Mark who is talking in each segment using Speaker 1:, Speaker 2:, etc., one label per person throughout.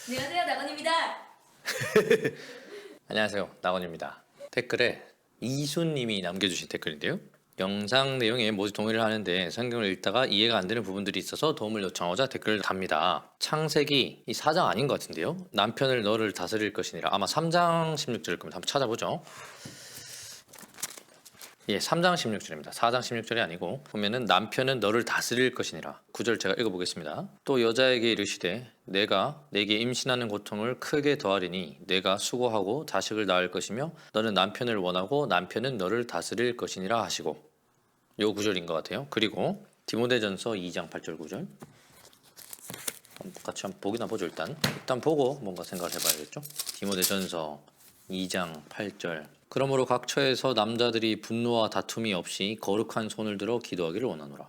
Speaker 1: 안녕하세요, 나건입니다.
Speaker 2: 안녕하세요, 나건입니다. 댓글에 이수님이 남겨주신 댓글인데요. 영상 내용에 모두 동의를 하는데 성경을 읽다가 이해가 안 되는 부분들이 있어서 도움을 요청하자 댓글을 답니다. 창세기 이 4장 아닌 것 같은데요. 남편을 너를 다스릴 것이니라. 아마 3장 16절일 겁니다. 한번 찾아보죠. 예, 3장 16절입니다. 4장 16절이 아니고 보면은 남편은 너를 다스릴 것이니라. 9절 제가 읽어보겠습니다. 또 여자에게 이르시되 내가 내게 임신하는 고통을 크게 더하리니 내가 수고하고 자식을 낳을 것이며 너는 남편을 원하고 남편은 너를 다스릴 것이니라 하시고, 요 9절인 것 같아요. 그리고 디모데전서 2장 8절 9절 같이 한번 보기나 보죠. 일단 보고 뭔가 생각을 해봐야겠죠. 디모데전서 2장 8절 그러므로 각 처에서 남자들이 분노와 다툼이 없이 거룩한 손을 들어 기도하기를 원하노라.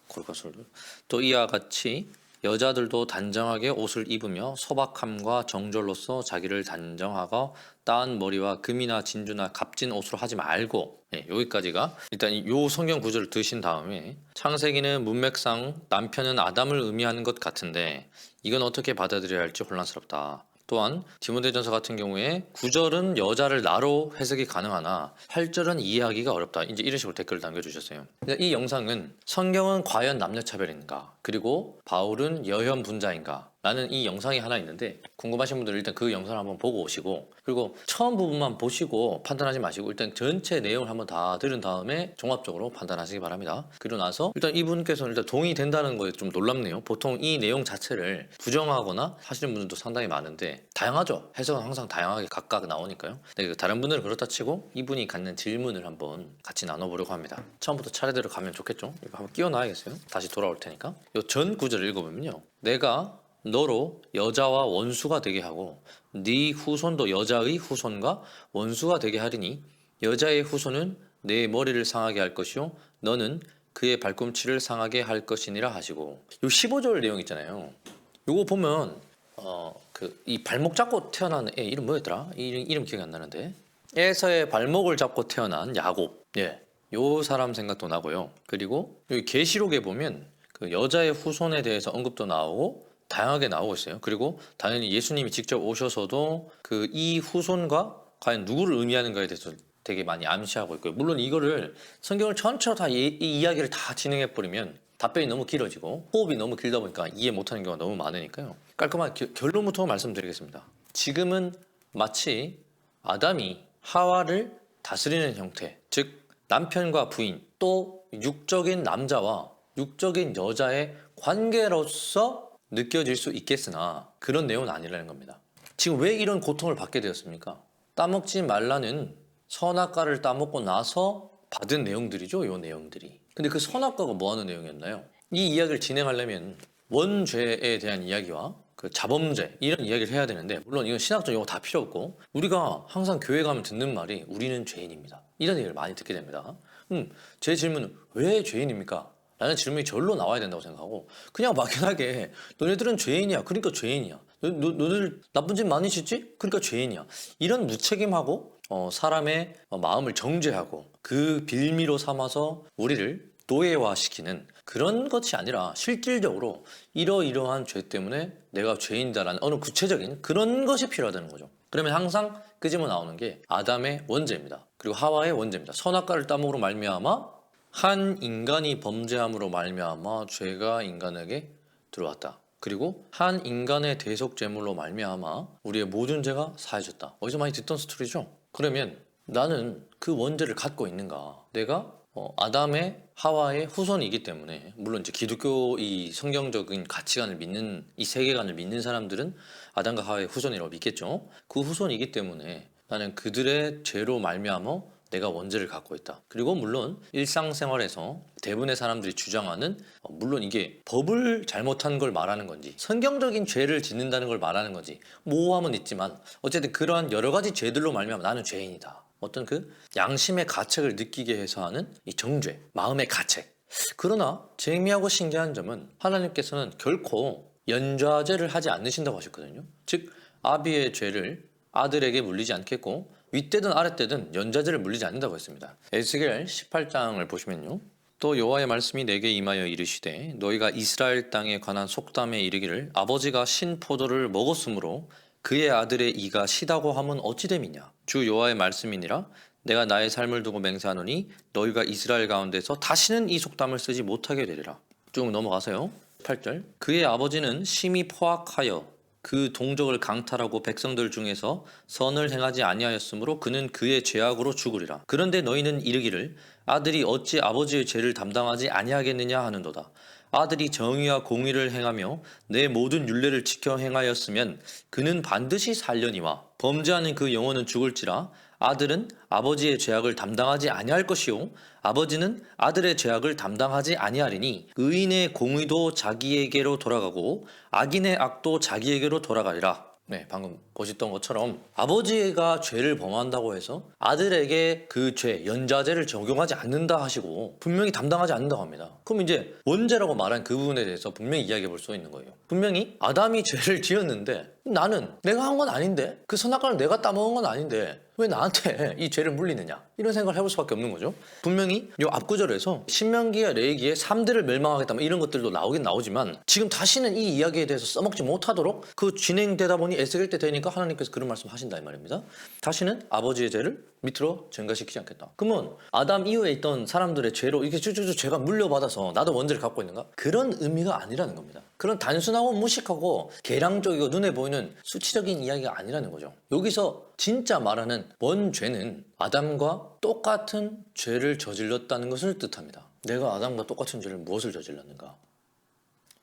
Speaker 2: 거룩한 손을 들어. 또 이와 같이 여자들도 단정하게 옷을 입으며 소박함과 정절로서 자기를 단정하고 따은 머리와 금이나 진주나 값진 옷으로 하지 말고, 여기까지가 일단 요 성경 구절을 드신 다음에 창세기는 문맥상 남편은 아담을 의미하는 것 같은데 이건 어떻게 받아들여야 할지 혼란스럽다. 또한 디모데전서 같은 경우에 9절은 여자를 나로 해석이 가능하나 8절은 이해하기가 어렵다. 이제 이런 식으로 댓글을 남겨주셨어요. 이 영상은 성경은 과연 남녀차별인가? 그리고 바울은 여현분자인가? 라는 이 영상이 하나 있는데 궁금하신 분들은 일단 그 영상을 한번 보고 오시고, 그리고 처음 부분만 보시고 판단하지 마시고 일단 전체 내용을 한번 다 들은 다음에 종합적으로 판단하시기 바랍니다. 그리고 나서 일단 이분께서는 일단 동의된다는 거에 좀 놀랍네요. 보통 이 내용 자체를 부정하거나 하시는 분들도 상당히 많은데 다양하죠. 해석은 항상 다양하게 각각 나오니까요. 다른 분들은 그렇다 치고 이분이 갖는 질문을 한번 같이 나눠보려고 합니다. 처음부터 차례대로 가면 좋겠죠. 이거 한번 끼워놔야겠어요. 다시 돌아올 테니까. 이 전 구절을 읽어보면요. 내가 너로 여자와 원수가 되게 하고 네 후손도 여자의 후손과 원수가 되게 하리니 여자의 후손은 내 머리를 상하게 할 것이요 너는 그의 발꿈치를 상하게 할 것이니라 하시고, 요 15절 내용 있잖아요. 요거 보면 이 발목 잡고 태어난 애 이름 뭐였더라? 이름 기억이 안 나는데 에서의 발목을 잡고 태어난 야곱, 요 사람 생각도 나고요. 그리고 여기 계시록에 보면 그 여자의 후손에 대해서 언급도 나오고 다양하게 나오고 있어요. 그리고 당연히 예수님이 직접 오셔서도 그 이 후손과 과연 누구를 의미하는가에 대해서 되게 많이 암시하고 있고요. 물론 이거를 성경을 전체로 다 이 이야기를 다 진행해 버리면 답변이 너무 길어지고 호흡이 너무 길다 보니까 이해 못하는 경우가 너무 많으니까요. 깔끔한 결론부터 말씀드리겠습니다. 지금은 마치 아담이 하와를 다스리는 형태, 즉 남편과 부인 또 육적인 남자와 육적인 여자의 관계로서 느껴질 수 있겠으나 그런 내용은 아니라는 겁니다. 지금 왜 이런 고통을 받게 되었습니까? 따먹지 말라는 선악과를 따먹고 나서 받은 내용들이죠, 이 내용들이. 근데 그 선악과가 뭐 하는 내용이었나요? 이 이야기를 진행하려면 원죄에 대한 이야기와 그 자범죄 이런 이야기를 해야 되는데, 물론 이건 신학적 용어 다 필요 없고 우리가 항상 교회 가면 듣는 말이 우리는 죄인입니다. 이런 얘기를 많이 듣게 됩니다. 제 질문은 왜 죄인입니까? 라는 질문이 절로 나와야 된다고 생각하고, 그냥 막연하게 너네들은 죄인이야 그러니까 죄인이야, 너네들 나쁜 짓 많이 짓지? 그러니까 죄인이야, 이런 무책임하고 사람의 마음을 정죄하고 그 빌미로 삼아서 우리를 노예화시키는 그런 것이 아니라 실질적으로 이러이러한 죄 때문에 내가 죄인이다라는 어느 구체적인 그런 것이 필요하다는 거죠. 그러면 항상 끄집어 나오는 게 아담의 원죄입니다. 그리고 하와의 원죄입니다. 선악과를 따먹으로 말미암아 한 인간이 범죄함으로 말미암아 죄가 인간에게 들어왔다. 그리고 한 인간의 대속 제물로 말미암아 우리의 모든 죄가 사해졌다. 어디서 많이 듣던 스토리죠. 그러면 나는 그 원죄를 갖고 있는가? 내가 아담의 하와의 후손이기 때문에, 물론 이제 기독교 이 성경적인 가치관을 믿는 이 세계관을 믿는 사람들은 아담과 하와의 후손이라고 믿겠죠. 그 후손이기 때문에 나는 그들의 죄로 말미암아 내가 원죄를 갖고 있다. 그리고 물론 일상생활에서 대부분의 사람들이 주장하는, 물론 이게 법을 잘못한 걸 말하는 건지 성경적인 죄를 짓는다는 걸 말하는 건지 모호함은 있지만 어쨌든 그러한 여러 가지 죄들로 말미암아 나는 죄인이다. 어떤 그 양심의 가책을 느끼게 해서 하는 이 정죄, 마음의 가책. 그러나 재미하고 신기한 점은 하나님께서는 결코 연좌제를 하지 않으신다고 하셨거든요. 즉 아비의 죄를 아들에게 물리지 않겠고 윗대든 아랫대든 연좌제를 물리지 않는다고 했습니다. 에스겔 18장을 보시면요, 또 여호와의 말씀이 내게 임하여 이르시되 너희가 이스라엘 땅에 관한 속담에 이르기를 아버지가 신 포도를 먹었으므로 그의 아들의 이가 시다고 함은 어찌 됨이냐. 주 여호와의 말씀이니라. 내가 나의 삶을 두고 맹세하노니 너희가 이스라엘 가운데서 다시는 이 속담을 쓰지 못하게 되리라. 쭉 넘어가세요. 8절. 그의 아버지는 심히 포악하여 그 동족을 강탈하고 백성들 중에서 선을 행하지 아니하였으므로 그는 그의 죄악으로 죽으리라. 그런데 너희는 이르기를 아들이 어찌 아버지의 죄를 담당하지 아니하겠느냐 하는도다. 아들이 정의와 공의를 행하며 내 모든 율례를 지켜 행하였으면 그는 반드시 살려니와 범죄하는 그 영혼은 죽을지라. 아들은 아버지의 죄악을 담당하지 아니할 것이요 아버지는 아들의 죄악을 담당하지 아니하리니 의인의 공의도 자기에게로 돌아가고 악인의 악도 자기에게로 돌아가리라. 네, 방금 보셨던 것처럼 아버지가 죄를 범한다고 해서 아들에게 그 죄, 연좌제를 적용하지 않는다 하시고 분명히 담당하지 않는다고 합니다. 그럼 이제 원죄라고 말한 그 부분에 대해서 분명히 이야기해 볼 수 있는 거예요. 분명히 아담이 죄를 지었는데 나는 내가 한 건 아닌데 그 선악과를 내가 따먹은 건 아닌데 왜 나한테 이 죄를 물리느냐 이런 생각을 해볼 수밖에 없는 거죠. 분명히 이 앞구절에서 신명기와 레위기에 3대를 멸망하겠다 이런 것들도 나오긴 나오지만 지금 다시는 이 이야기에 대해서 써먹지 못하도록 그 진행되다 보니 에스겔 때 되니까 하나님께서 그런 말씀 하신다 이 말입니다. 다시는 아버지의 죄를 밑으로 전가시키지 않겠다. 그러면 아담 이후에 있던 사람들의 죄로 이렇게 쭉쭉쭉 죄가 물려받아서 나도 원죄를 갖고 있는가? 그런 의미가 아니라는 겁니다. 그런 단순하고 무식하고 계량적이고 눈에 보이는 수치적인 이야기가 아니라는 거죠. 여기서 진짜 말하는 원죄는 아담과 똑같은 죄를 저질렀다는 것을 뜻합니다. 내가 아담과 똑같은 죄를 무엇을 저질렀는가?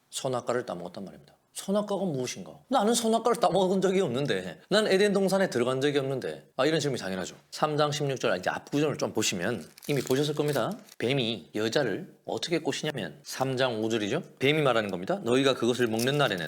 Speaker 2: 선악과를 따먹었단 말입니다. 선악과가 무엇인가? 나는 선악과를 따먹은 적이 없는데 난 에덴 동산에 들어간 적이 없는데 이런 질문이 당연하죠. 3장 16절 이제 앞구절을 좀 보시면 이미 보셨을 겁니다. 뱀이 여자를 어떻게 꼬시냐면 3장 5절이죠. 뱀이 말하는 겁니다. 너희가 그것을 먹는 날에는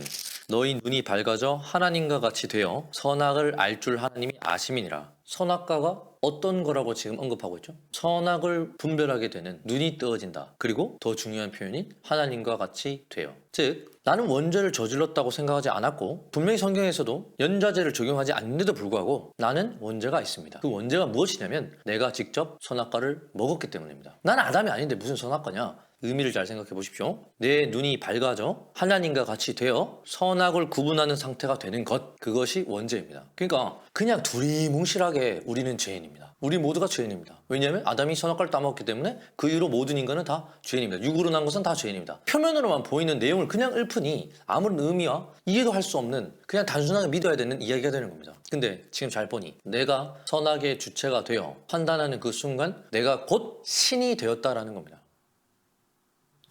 Speaker 2: 너희 눈이 밝아져 하나님과 같이 되어 선악을 알 줄 하나님이 아심이니라. 선악과가 어떤 거라고 지금 언급하고 있죠? 선악을 분별하게 되는 눈이 뜨어진다. 그리고 더 중요한 표현인 하나님과 같이 돼요. 즉 나는 원죄를 저질렀다고 생각하지 않았고 분명히 성경에서도 연좌제를 적용하지 않는데도 불구하고 나는 원죄가 있습니다. 그 원죄가 무엇이냐면 내가 직접 선악과를 먹었기 때문입니다. 나는 아담이 아닌데 무슨 선악과냐? 의미를 잘 생각해 보십시오. 내 눈이 밝아져 하나님과 같이 되어 선악을 구분하는 상태가 되는 것, 그것이 원죄입니다. 그러니까 그냥 두리뭉실하게 우리는 죄인입니다. 우리 모두가 죄인입니다. 왜냐하면 아담이 선악과를 따먹었기 때문에 그 이후로 모든 인간은 다 죄인입니다. 육으로 난 것은 다 죄인입니다. 표면으로만 보이는 내용을 그냥 읊으니 아무런 의미와 이해도 할 수 없는 그냥 단순하게 믿어야 되는 이야기가 되는 겁니다. 근데 지금 잘 보니 내가 선악의 주체가 되어 판단하는 그 순간 내가 곧 신이 되었다라는 겁니다.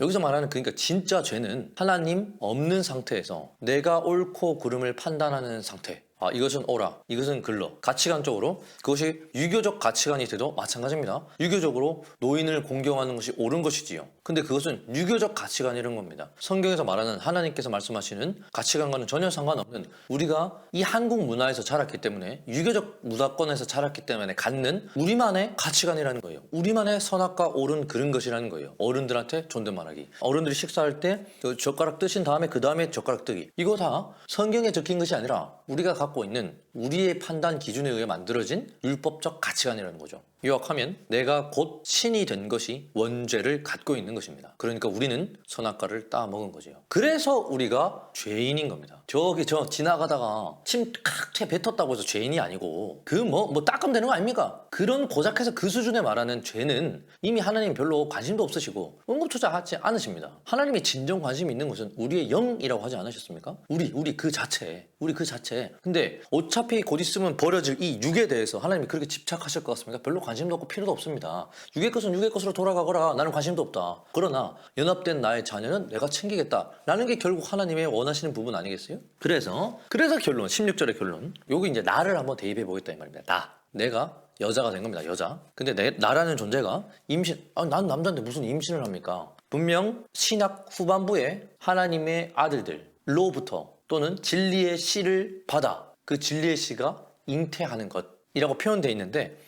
Speaker 2: 여기서 말하는 그러니까 진짜 죄는 하나님 없는 상태에서 내가 옳고 그름을 판단하는 상태. 이것은 옳아, 이것은 글러. 가치관적으로 그것이 유교적 가치관이 돼도 마찬가지입니다. 유교적으로 노인을 공경하는 것이 옳은 것이지요. 근데 그것은 유교적 가치관이라는 겁니다. 성경에서 말하는 하나님께서 말씀하시는 가치관과는 전혀 상관없는 우리가 이 한국 문화에서 자랐기 때문에 유교적 문화권에서 자랐기 때문에 갖는 우리만의 가치관이라는 거예요. 우리만의 선악과 옳은 그런 것이라는 거예요. 어른들한테 존댓말하기. 어른들이 식사할 때 젓가락 뜨신 다음에 그 다음에 젓가락 뜨기. 이거 다 성경에 적힌 것이 아니라 우리가 갖고 있는 우리의 판단 기준에 의해 만들어진 율법적 가치관이라는 거죠. 요약하면 내가 곧 신이 된 것이 원죄를 갖고 있는 것입니다. 그러니까 우리는 선악과를 따먹은 거죠. 그래서 우리가 죄인인 겁니다. 저기 지나가다가 침 칵 뱉었다고 해서 죄인이 아니고 그 뭐 닦으면 되는 거 아닙니까? 그런 고작해서 그 수준에 말하는 죄는 이미 하나님 별로 관심도 없으시고 언급조차 하지 않으십니다. 하나님의 진정 관심이 있는 것은 우리의 영이라고 하지 않으셨습니까? 우리 그 자체. 근데 어차피 곧 있으면 버려질 이 육에 대해서 하나님이 그렇게 집착하실 것 같습니까? 별로 관심도 없고 필요도 없습니다. 육의 것은 육의 것으로 돌아가거라. 나는 관심도 없다. 그러나 연합된 나의 자녀는 내가 챙기겠다. 라는 게 결국 하나님의 원하시는 부분 아니겠어요? 그래서 결론, 16절의 결론. 여기 이제 나를 한번 대입해 보겠다 이 말입니다. 내가 여자가 된 겁니다. 여자. 근데 나라는 존재가 임신. 난 남자인데 무슨 임신을 합니까? 분명 신약 후반부에 하나님의 아들들로부터 또는 진리의 씨를 받아 그 진리의 씨가 잉태하는 것이라고 표현되어 있는데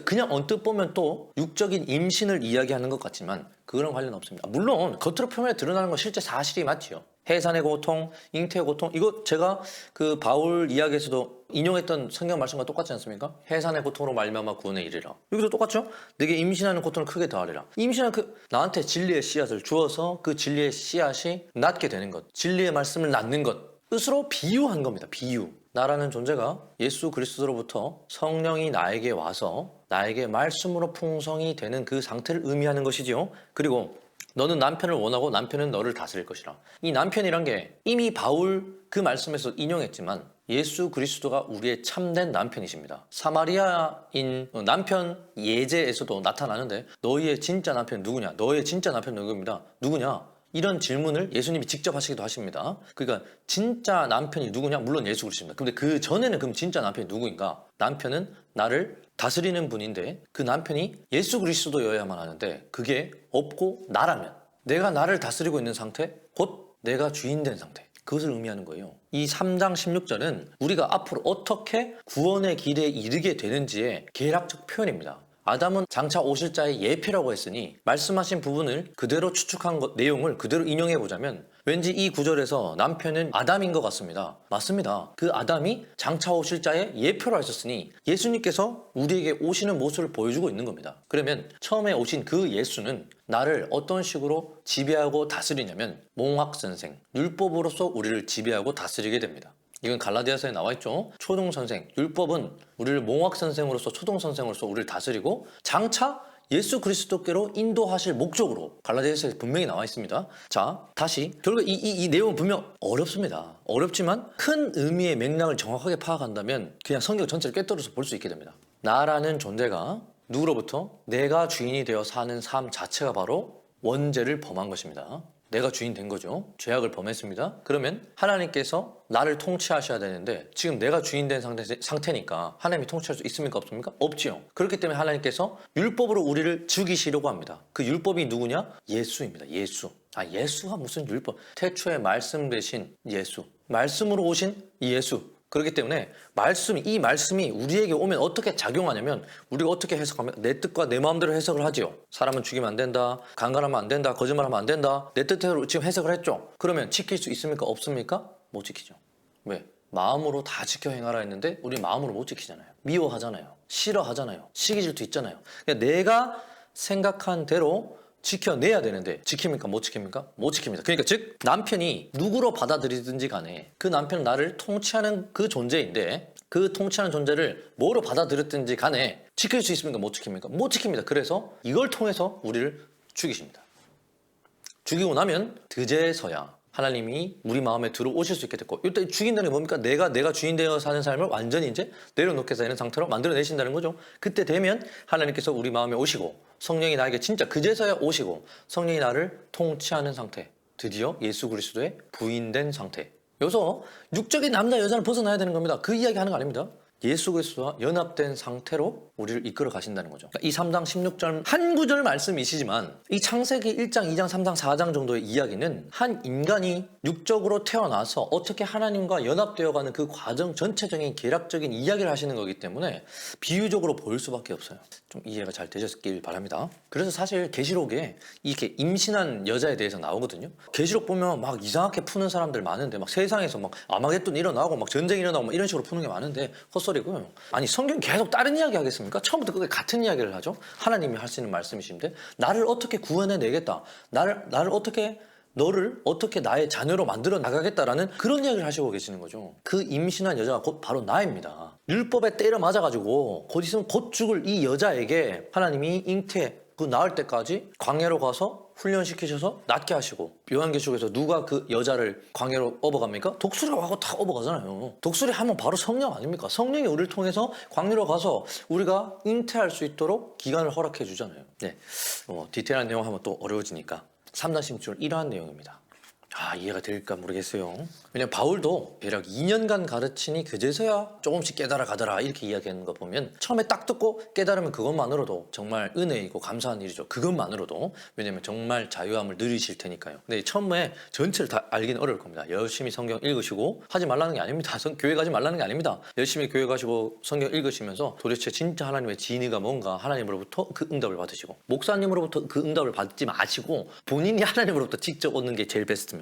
Speaker 2: 그냥 언뜻 보면 또 육적인 임신을 이야기하는 것 같지만 그거랑 관련 없습니다. 물론 겉으로 표면에 드러나는 건 실제 사실이 맞지요. 해산의 고통, 잉태의 고통. 이거 제가 그 바울 이야기에서도 인용했던 성경 말씀과 똑같지 않습니까? 해산의 고통으로 말미암아 구원에 이르라. 여기도 똑같죠? 내게 임신하는 고통을 크게 더하리라. 임신한 나한테 진리의 씨앗을 주어서 그 진리의 씨앗이 낳게 되는 것, 진리의 말씀을 낳는 것으로 비유한 겁니다. 비유. 나라는 존재가 예수 그리스도로부터 성령이 나에게 와서 나에게 말씀으로 풍성이 되는 그 상태를 의미하는 것이지요. 그리고 너는 남편을 원하고 남편은 너를 다스릴 것이라. 이 남편이란 게 이미 바울 그 말씀에서 인용했지만 예수 그리스도가 우리의 참된 남편이십니다. 사마리아인 남편 예제에서도 나타나는데 너희의 진짜 남편 누구냐? 너의 진짜 남편 누구입니다. 누구냐? 이런 질문을 예수님이 직접 하시기도 하십니다. 그러니까 진짜 남편이 누구냐? 물론 예수 그리스도입니다. 근데 그 전에는 그럼 진짜 남편이 누구인가? 남편은 나를 다스리는 분인데 그 남편이 예수 그리스도여야만 하는데 그게 없고 나라면 내가 나를 다스리고 있는 상태, 곧 내가 주인된 상태. 그것을 의미하는 거예요. 이 3장 16절은 우리가 앞으로 어떻게 구원의 길에 이르게 되는지의 계략적 표현입니다. 아담은 장차 오실 자의 예표라고 했으니 말씀하신 부분을 그대로 추측한 내용을 그대로 인용해 보자면 왠지 이 구절에서 남편은 아담인 것 같습니다. 맞습니다. 그 아담이 장차 오실 자의 예표로 하셨으니 예수님께서 우리에게 오시는 모습을 보여주고 있는 겁니다. 그러면 처음에 오신 그 예수는 나를 어떤 식으로 지배하고 다스리냐면 몽학선생, 율법으로서 우리를 지배하고 다스리게 됩니다. 이건 갈라디아서에 나와 있죠. 초등선생, 율법은 우리를 몽학선생으로서 초등선생으로서 우리를 다스리고 장차 예수 그리스도께로 인도하실 목적으로 갈라디아서에 분명히 나와 있습니다. 자, 다시 결국 이 내용은 분명 어렵습니다. 어렵지만 큰 의미의 맥락을 정확하게 파악한다면 그냥 성경 전체를 꿰뚫어서 볼 수 있게 됩니다. 나라는 존재가 누구로부터? 내가 주인이 되어 사는 삶 자체가 바로 원죄를 범한 것입니다. 내가 주인 된 거죠. 죄악을 범했습니다. 그러면 하나님께서 나를 통치하셔야 되는데 지금 내가 주인 된 상태니까 하나님이 통치할 수 있습니까? 없습니까? 없지요. 그렇기 때문에 하나님께서 율법으로 우리를 죽이시려고 합니다. 그 율법이 누구냐? 예수입니다. 예수. 예수가 무슨 율법? 태초에 말씀 되신 예수. 말씀으로 오신 예수. 그렇기 때문에 이 말씀이 우리에게 오면 어떻게 작용하냐면 우리가 어떻게 해석하면 내 뜻과 내 마음대로 해석을 하지요. 사람은 죽이면 안 된다. 강간하면 안 된다. 거짓말하면 안 된다. 내 뜻대로 지금 해석을 했죠. 그러면 지킬 수 있습니까? 없습니까? 못 지키죠. 왜? 마음으로 다 지켜 행하라 했는데 우리 마음으로 못 지키잖아요. 미워하잖아요. 싫어하잖아요. 시기 질투 있잖아요. 그러니까 내가 생각한 대로 지켜내야 되는데 지킵니까? 못 지킵니까? 못 지킵니다. 그러니까 즉 남편이 누구로 받아들이든지 간에 그 남편은 나를 통치하는 그 존재인데 그 통치하는 존재를 뭐로 받아들였든지 간에 지킬 수 있습니까? 못 지킵니까? 못 지킵니다. 그래서 이걸 통해서 우리를 죽이십니다. 죽이고 나면 그제서야 하나님이 우리 마음에 들어오실 수 있게 됐고 이때 죽인다는 게 뭡니까? 내가 주인 되어 사는 삶을 완전히 이제 내려놓게 되는 상태로 만들어내신다는 거죠. 그때 되면 하나님께서 우리 마음에 오시고 성령이 나에게 진짜 그제서야 오시고 성령이 나를 통치하는 상태, 드디어 예수 그리스도의 부인된 상태. 여기서 육적인 남자 여자를 벗어나야 되는 겁니다. 그 이야기 하는 거 아닙니다. 예수 그리스도와 연합된 상태로 우리를 이끌어 가신다는 거죠. 이 3장 16절 한 구절 말씀이시지만 이 창세기 1장, 2장, 3장, 4장 정도의 이야기는 한 인간이 육적으로 태어나서 어떻게 하나님과 연합되어가는 그 과정 전체적인 계략적인 이야기를 하시는 거기 때문에 비유적으로 보일 수밖에 없어요. 좀 이해가 잘 되셨길 바랍니다. 그래서 사실 계시록에 이렇게 임신한 여자에 대해서 나오거든요. 계시록 보면 막 이상하게 푸는 사람들 많은데 막 세상에서 막 아마겟돈 일어나고 막 전쟁 일어나고 막 이런 식으로 푸는 게 많은데 헛소리고요. 아니 성경 계속 다른 이야기 하겠습니까? 처음부터 끝까지 같은 이야기를 하죠. 하나님이 하시는 말씀이신데 나를 어떻게 구원해내겠다. 너를 어떻게 나의 자녀로 만들어 나가겠다라는 그런 이야기를 하시고 계시는 거죠. 그 임신한 여자가 곧 바로 나입니다. 율법에 때려 맞아가지고 곧 있으면 곧 죽을 이 여자에게 하나님이 낳을 때까지 광야로 가서 훈련시키셔서 낫게 하시고 요한계시록에서 누가 그 여자를 광야로 업어갑니까? 독수리가 하고 다 업어가잖아요. 독수리 하면 바로 성령 아닙니까? 성령이 우리를 통해서 광야로 가서 우리가 잉태할 수 있도록 기간을 허락해 주잖아요. 네, 디테일한 내용 하면 또 어려워지니까 3장 16절 이러한 내용입니다. 이해가 될까 모르겠어요. 왜냐면 바울도 대략 2년간 가르치니 그제서야 조금씩 깨달아 가더라 이렇게 이야기하는 거 보면 처음에 딱 듣고 깨달으면 그것만으로도 정말 은혜이고 감사한 일이죠. 그것만으로도. 왜냐면 정말 자유함을 누리실 테니까요. 근데 처음에 전체를 다 알기는 어려울 겁니다. 열심히 성경 읽으시고 하지 말라는 게 아닙니다. 교회 가지 말라는 게 아닙니다. 열심히 교회 가시고 성경 읽으시면서 도대체 진짜 하나님의 진의가 뭔가 하나님으로부터 그 응답을 받으시고 목사님으로부터 그 응답을 받지 마시고 본인이 하나님으로부터 직접 얻는 게 제일 베스트입니다.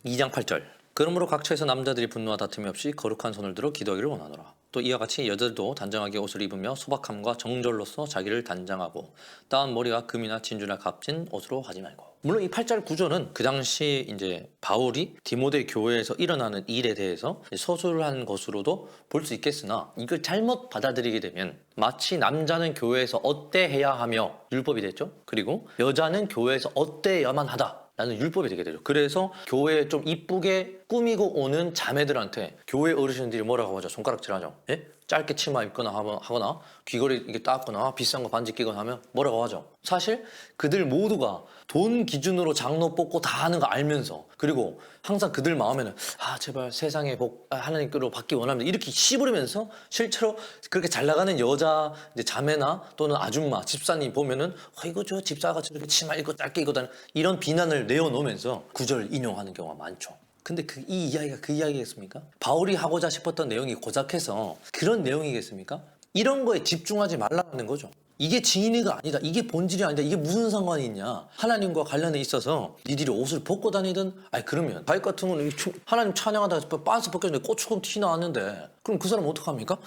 Speaker 2: 2장 8절. 그러므로 각처에서 남자들이 분노와 다툼이 없이 거룩한 손을 들어 기도하기를 원하노라. 또 이와 같이 여자들도 단정하게 옷을 입으며 소박함과 정절로서 자기를 단장하고 따은 머리와 금이나 진주나 값진 옷으로 하지 말고. 물론 이 8절 구조는 그 당시 이제 바울이 디모데 교회에서 일어나는 일에 대해서 서술한 것으로도 볼 수 있겠으나, 이걸 잘못 받아들이게 되면 마치 남자는 교회에서 어때해야 하며 율법이 됐죠. 그리고 여자는 교회에서 어때야만 하다 라는 율법이 되게 되죠. 그래서 교회에 좀 이쁘게 꾸미고 오는 자매들한테 교회 어르신들이 뭐라고 하죠? 손가락질하죠. 예? 짧게 치마 입거나 하거나 귀걸이 이게 닦거나 비싼 거 반지 끼거나 하면 뭐라고 하죠? 사실 그들 모두가 돈 기준으로 장로 뽑고 다 하는 거 알면서, 그리고 항상 그들 마음에는 제발 세상의 복 하나님께로 받기 원합니다 이렇게 씨부리면서 실제로 그렇게 잘 나가는 여자 이제 자매나 또는 아줌마 집사님 보면은 이거 저 집사가 저렇게 치마 입고 짧게 입고 다니는 이런 비난을 내어놓으면서 구절 인용하는 경우가 많죠. 근데 이 이야기가 그 이야기겠습니까? 바울이 하고자 싶었던 내용이 고작해서 그런 내용이겠습니까? 이런 거에 집중하지 말라는 거죠. 이게 진리가 아니다. 이게 본질이 아니다. 이게 무슨 상관이 있냐. 하나님과 관련에 있어서 니들이 옷을 벗고 다니든, 그러면 다윗 같은 경우는 하나님 찬양하다가 빤스 벗겼는데 고추금 티 나왔는데 그럼 그 사람 어떡합니까?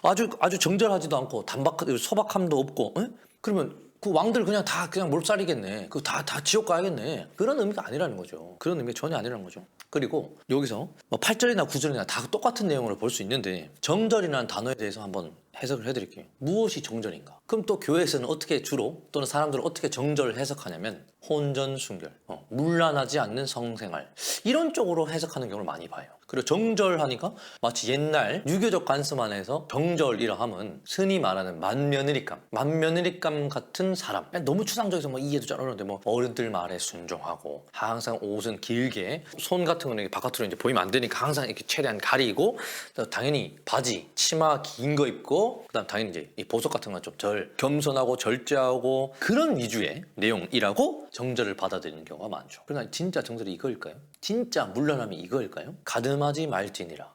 Speaker 2: 아주 정절하지도 않고 소박함도 없고, 그러면 그 왕들 그냥 몰살이겠네. 다 지옥 가야겠네. 그런 의미가 아니라는 거죠. 그런 의미가 전혀 아니라는 거죠. 그리고 여기서 8절이나 9절이나 다 똑같은 내용으로 볼 수 있는데, 정절이라는 단어에 대해서 한번 해석을 해드릴게요. 무엇이 정절인가? 그럼 또 교회에서는 어떻게 주로, 또는 사람들은 어떻게 정절을 해석하냐면 혼전순결, 문란하지 않는 성생활, 이런 쪽으로 해석하는 경우를 많이 봐요. 그리고 정절하니까 마치 옛날 유교적 관습 안에서 정절이라 하면 흔히 말하는 만며느리감 같은 사람. 너무 추상적이어서 이해도 잘 어려운데 어른들 말에 순종하고 항상 옷은 길게, 손 같은 거는 바깥으로 이제 보이면 안 되니까 항상 이렇게 최대한 가리고, 당연히 바지, 치마 긴 거 입고, 그다음 당연히 이제 이 보석 같은 건 좀 겸손하고 절제하고 그런 위주의 내용이라고 정절을 받아들이는 경우가 많죠. 그러나 진짜 정절이 이거일까요? 진짜 물러남이 이거일까요? 가늠하지 말지니라.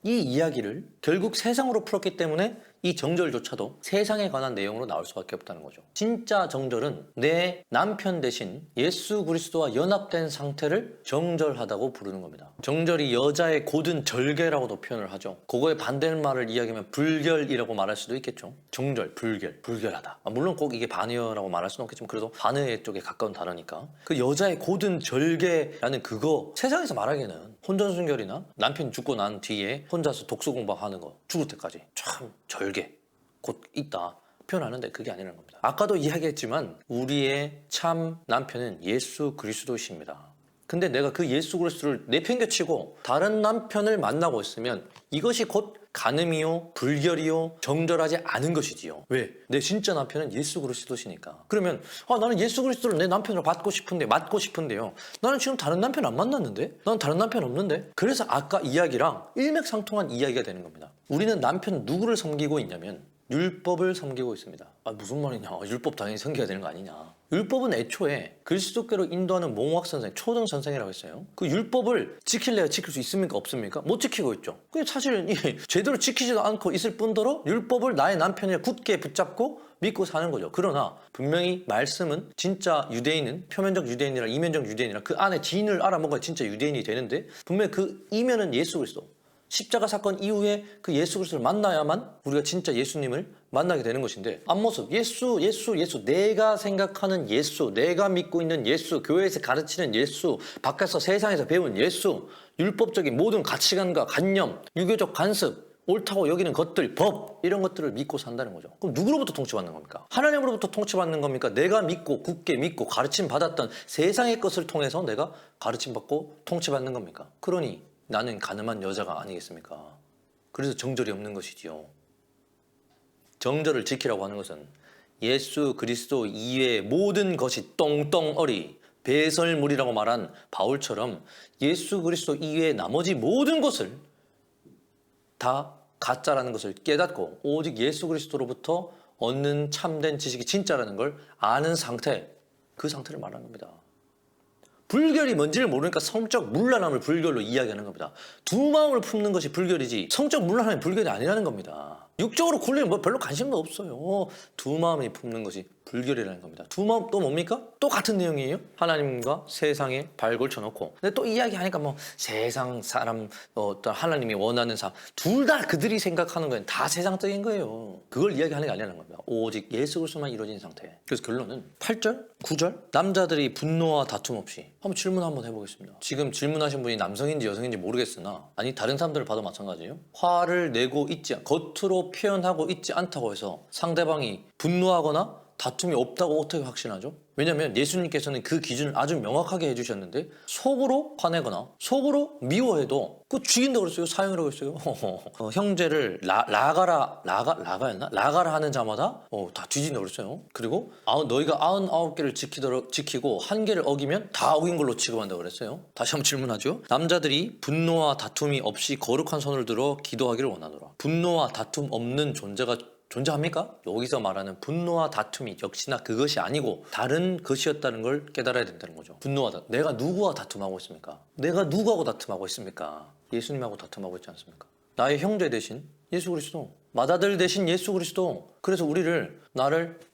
Speaker 2: 이 이야기를 결국 세상으로 풀었기 때문에 이 정절조차도 세상에 관한 내용으로 나올 수밖에 없다는 거죠. 진짜 정절은 내 남편 대신 예수 그리스도와 연합된 상태를 정절하다고 부르는 겁니다. 정절이 여자의 고든 절개라고도 표현을 하죠. 그거의 반대말을 이야기하면 불결이라고 말할 수도 있겠죠. 정절, 불결하다. 물론 꼭 이게 반의어라고 말할 수는 없겠지만 그래도 반의 쪽에 가까운 단어니까, 그 여자의 고든 절개라는 그거 세상에서 말하기에는 혼전순결이나 남편 죽고 난 뒤에 혼자서 독서 공부하는 거, 죽을 때까지 참 절개 곧 있다 표현하는데 그게 아니라는 겁니다. 아까도 이야기했지만 우리의 참 남편은 예수 그리스도이십니다. 근데 내가 그 예수 그리스도를 내팽개치고 다른 남편을 만나고 있으면 이것이 곧 간음이요, 불결이요, 정절하지 않은 것이지요. 왜? 내 진짜 남편은 예수 그리스도시니까. 그러면 나는 예수 그리스도를 내 남편으로 맡고 싶은데요. 나는 지금 다른 남편 안 만났는데? 나는 다른 남편 없는데? 그래서 아까 이야기랑 일맥상통한 이야기가 되는 겁니다. 우리는 남편 누구를 섬기고 있냐면 율법을 섬기고 있습니다. 무슨 말이냐. 율법 당연히 섬겨야 되는 거 아니냐. 율법은 애초에 그리스도께로 인도하는 몽학 선생, 초등 선생이라고 했어요. 그 율법을 지킬래야 지킬 수 있습니까? 없습니까? 못 지키고 있죠. 그게 사실은 제대로 지키지도 않고 있을 뿐더러 율법을 나의 남편이 굳게 붙잡고 믿고 사는 거죠. 그러나 분명히 말씀은 진짜 유대인은 표면적 유대인이라 이면적 유대인이라 그 안에 진을 알아먹어야 진짜 유대인이 되는데, 분명히 그 이면은 예수 그리스도, 십자가 사건 이후에 그 예수 그리스도를 만나야만 우리가 진짜 예수님을 만나게 되는 것인데, 앞모습 예수, 내가 생각하는 예수, 내가 믿고 있는 예수, 교회에서 가르치는 예수, 밖에서 세상에서 배운 예수, 율법적인 모든 가치관과 관념, 유교적 관습, 옳다고 여기는 것들, 법, 이런 것들을 믿고 산다는 거죠. 그럼 누구로부터 통치받는 겁니까? 하나님으로부터 통치받는 겁니까? 내가 믿고 굳게 믿고 가르침 받았던 세상의 것을 통해서 내가 가르침 받고 통치받는 겁니까? 그러니 나는 가늠한 여자가 아니겠습니까? 그래서 정절이 없는 것이지요. 정절을 지키라고 하는 것은 예수 그리스도 이외의 모든 것이 똥똥어리, 배설물이라고 말한 바울처럼 예수 그리스도 이외의 나머지 모든 것을 다 가짜라는 것을 깨닫고 오직 예수 그리스도로부터 얻는 참된 지식이 진짜라는 걸 아는 상태, 그 상태를 말하는 겁니다. 불결이 뭔지를 모르니까 성적 문란함을 불결로 이야기하는 겁니다. 두 마음을 품는 것이 불결이지 성적 문란함이 불결이 아니라는 겁니다. 육적으로 굴리는 뭐 별로 관심도 없어요. 두 마음이 품는 것이 불결이라는 겁니다. 두 마음 또 뭡니까? 또 같은 내용이에요. 하나님과 세상에 발 걸쳐놓고. 근데 또 이야기하니까 뭐 세상 사람 어떤 하나님이 원하는 사람 둘 다 그들이 생각하는 건 다 세상적인 거예요. 그걸 이야기하는 게 아니라는 겁니다. 오직 예수 그리스도만 이루어진 상태. 그래서 결론은 8절, 9절 남자들이 분노와 다툼 없이 한번 질문 한번 해보겠습니다. 지금 질문하신 분이 남성인지 여성인지 모르겠으나 아니 다른 사람들을 봐도 마찬가지예요. 화를 내고 있지 겉으로 표현하고 있지 않다고 해서 상대방이 분노하거나 다툼이 없다고 어떻게 확신하죠? 왜냐하면 예수님께서는 그 기준을 아주 명확하게 해주셨는데 속으로 화내거나 속으로 미워해도 그거 죽인다고 그랬어요. 사형이라고 했어요. 형제를 라가라 하는 자마다 다 뒤진다고 그랬어요. 그리고 너희가 99개를 지키고 1개를 어기면 다 어긴 걸로 취급한다고 그랬어요. 다시 한번 질문하죠. 남자들이 분노와 다툼이 없이 거룩한 손을 들어 기도하기를 원하노라. 분노와 다툼 없는 존재가 존재합니까? 여기서 말하는 분노와 다툼이 역시나 그것이 아니고 다른 것이었다는 걸 깨달아야 된다는 거죠. 내가 누구와 다툼하고 있습니까? 내가 누구하고 다툼하고 있습니까? 예수님하고 다툼하고 있지 않습니까? 나의 형제 대신 예수 그리스도, 맏아들 대신 예수 그리스도. 그래서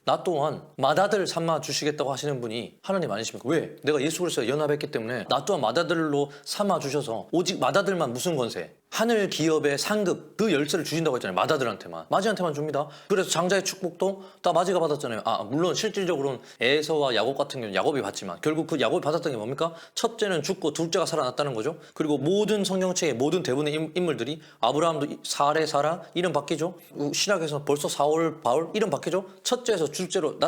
Speaker 2: 나 또한 맏아들 삼아 주시겠다고 하시는 분이 하나님 아니십니까? 왜? 내가 예수 그리스도와 연합했기 때문에 나 또한 맏아들로 삼아 주셔서 오직 맏아들만 무슨 권세? 하늘 기업의 상급 그 열쇠를 주신다고 했잖아요. 맏아들한테만. 마지한테만 줍니다. 그래서 장자의 축복도 다 마지가 받았잖아요. 물론 실질적으로는 에서와 야곱 같은 경우는 야곱이 받지만 결국 그 야곱이 받았던 게 뭡니까? 첫째는 죽고 둘째가 살아났다는 거죠. 그리고 모든 성경책의 모든 대부분의 인물들이 아브라함도 사라 이름 바뀌죠. 신약에서 벌써 사울 바울 이름 바뀌죠. 첫째에서 둘째로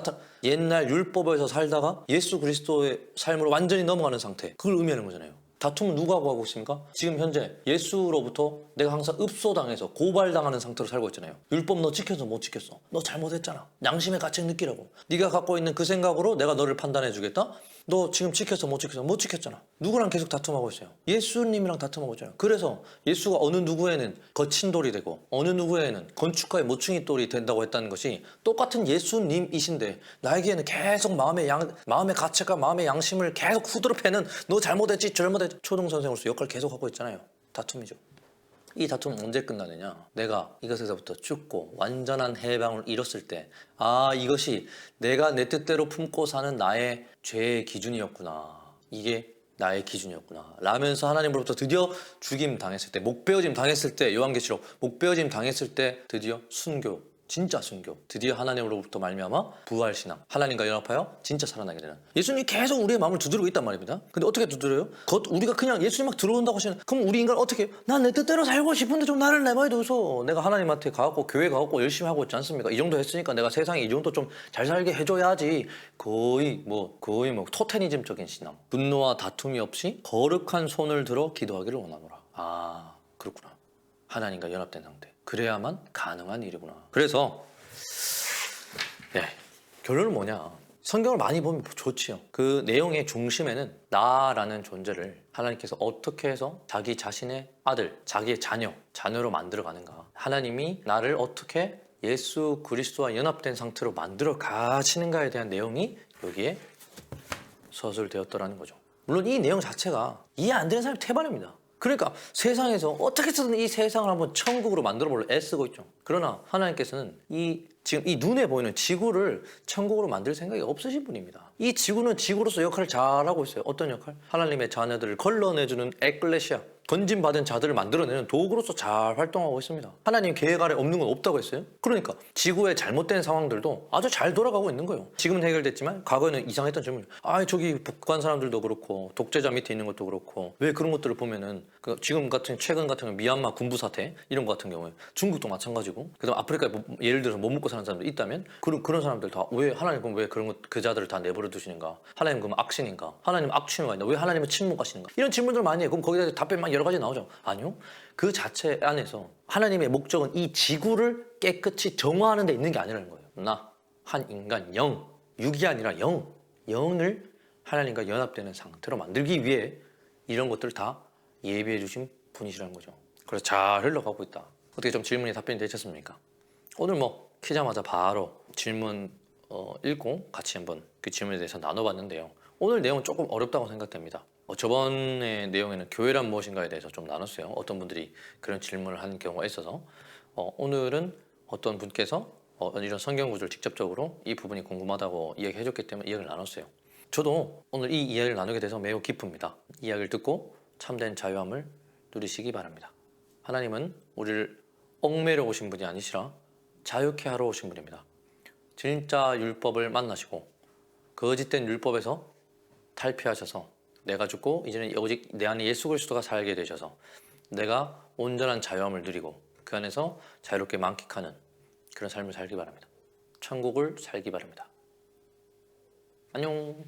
Speaker 2: 옛날 율법에서 살다가 예수 그리스도의 삶으로 완전히 넘어가는 상태. 그걸 의미하는 거잖아요. 다툼은 누구하고 하고 있습니까? 지금 현재 예수로부터 내가 항상 읍소당해서 고발당하는 상태로 살고 있잖아요. 율법 너 지켰어 못 지켰어? 너 잘못했잖아. 양심의 가책 느끼라고. 네가 갖고 있는 그 생각으로 내가 너를 판단해 주겠다? 너 지금 지켰어 못 지켰어? 못 지켰잖아. 누구랑 계속 다툼하고 있어요? 예수님이랑 다툼하고 있잖아요. 그래서 예수가 어느 누구에는 거친 돌이 되고 어느 누구에는 건축가의 모퉁이 돌이 된다고 했다는 것이 똑같은 예수님이신데 나에게는 계속 마음의 가책과 마음의 양심을 계속 후드로 패는 너 잘못했지 초등선생으로서 역할을 계속 하고 있잖아요. 다툼이죠. 이 다툼은 언제 끝나느냐? 내가 이것에서부터 죽고 완전한 해방을 이뤘을 때 이것이 내가 내 뜻대로 품고 사는 나의 죄의 기준이었구나. 이게 나의 기준이었구나 라면서 하나님으로부터 드디어 죽임 당했을 때 목베어짐 당했을 때 요한계시록 목베어짐 당했을 때 드디어 순교 진짜 순교 드디어 하나님으로부터 말미암아 부활신앙 하나님과 연합하여 진짜 살아나게 되는 예수님이 계속 우리의 마음을 두드리고 있단 말입니다. 근데 어떻게 두드려요? 우리가 그냥 예수님 막 들어온다고 하시는 그럼 우리 인간 어떻게 해요? 난 내 뜻대로 살고 싶은데 좀 나를 내버려둬서 내가 하나님한테 가갖고 교회 가갖고 열심히 하고 있지 않습니까? 이 정도 했으니까 내가 세상에 이 정도 좀 잘 살게 해줘야지. 거의 토테니즘적인 신앙. 분노와 다툼이 없이 거룩한 손을 들어 기도하기를 원하노라. 그렇구나. 하나님과 연합된 상태. 그래야만 가능한 일이구나. 그래서 결론은 뭐냐? 성경을 많이 보면 좋지요. 그 내용의 중심에는 나라는 존재를 하나님께서 어떻게 해서 자기 자신의 아들, 자기의 자녀로 만들어가는가. 하나님이 나를 어떻게 예수 그리스도와 연합된 상태로 만들어 가시는가에 대한 내용이 여기에 서술되었더라는 거죠. 물론 이 내용 자체가 이해 안 되는 사람이 태반입니다. 그러니까 세상에서 어떻게 해서든 이 세상을 한번 천국으로 만들어 보려 애쓰고 있죠. 그러나 하나님께서는 지금 이 눈에 보이는 지구를 천국으로 만들 생각이 없으신 분입니다. 이 지구는 지구로서 역할을 잘하고 있어요. 어떤 역할? 하나님의 자녀들을 걸러내주는 에클레시아, 건진받은 자들을 만들어내는 도구로서 잘 활동하고 있습니다. 하나님 계획 아래 없는 건 없다고 했어요. 그러니까 지구의 잘못된 상황들도 아주 잘 돌아가고 있는 거예요. 지금은 해결됐지만 과거에는 이상했던 질문. 저기 북한 사람들도 그렇고 독재자 밑에 있는 것도 그렇고 왜 그런 것들을 보면은 최근 같은 경우 미얀마 군부 사태 이런 것 같은 경우에 중국도 마찬가지고 그다음 아프리카에 예를 들어서 못 먹고 사는 사람들 있다면 그런 사람들 다 왜 하나님 그럼 왜 그 자들을 다 내버려 두시는가? 하나님 그럼 악신인가? 하나님 악취가 있나? 왜 하나님은 침묵하시는가? 이런 질문들 많이 해요. 그럼 거기다 답변 막 여러 가지 나오죠. 아니요. 그 자체 안에서 하나님의 목적은 이 지구를 깨끗이 정화하는 데 있는 게 아니라는 거예요. 한 인간 육이 아니라 영을 하나님과 연합되는 상태로 만들기 위해 이런 것들을 다 예비해 주신 분이시라는 거죠. 그래서 잘 흘러가고 있다. 어떻게 좀 질문이 답변이 되셨습니까? 오늘 키자마자 바로 질문 읽고 같이 한번 그 질문에 대해서 나눠봤는데요. 오늘 내용은 조금 어렵다고 생각됩니다. 저번의 내용에는 교회란 무엇인가에 대해서 좀 나눴어요. 어떤 분들이 그런 질문을 하는 경우가 있어서 오늘은 어떤 분께서 이런 성경 구절을 직접적으로 이 부분이 궁금하다고 이야기해 줬기 때문에 이야기를 나눴어요. 저도 오늘 이 이야기를 나누게 돼서 매우 기쁩니다. 이야기를 듣고 참된 자유함을 누리시기 바랍니다. 하나님은 우리를 얽매려 오신 분이 아니시라 자유케 하러 오신 분입니다. 진짜 율법을 만나시고 거짓된 율법에서 탈피하셔서 내가 죽고 이제는 오직 내 안에 예수 그리스도가 살게 되셔서 내가 온전한 자유함을 누리고 그 안에서 자유롭게 만끽하는 그런 삶을 살기 바랍니다. 천국을 살기 바랍니다. 안녕.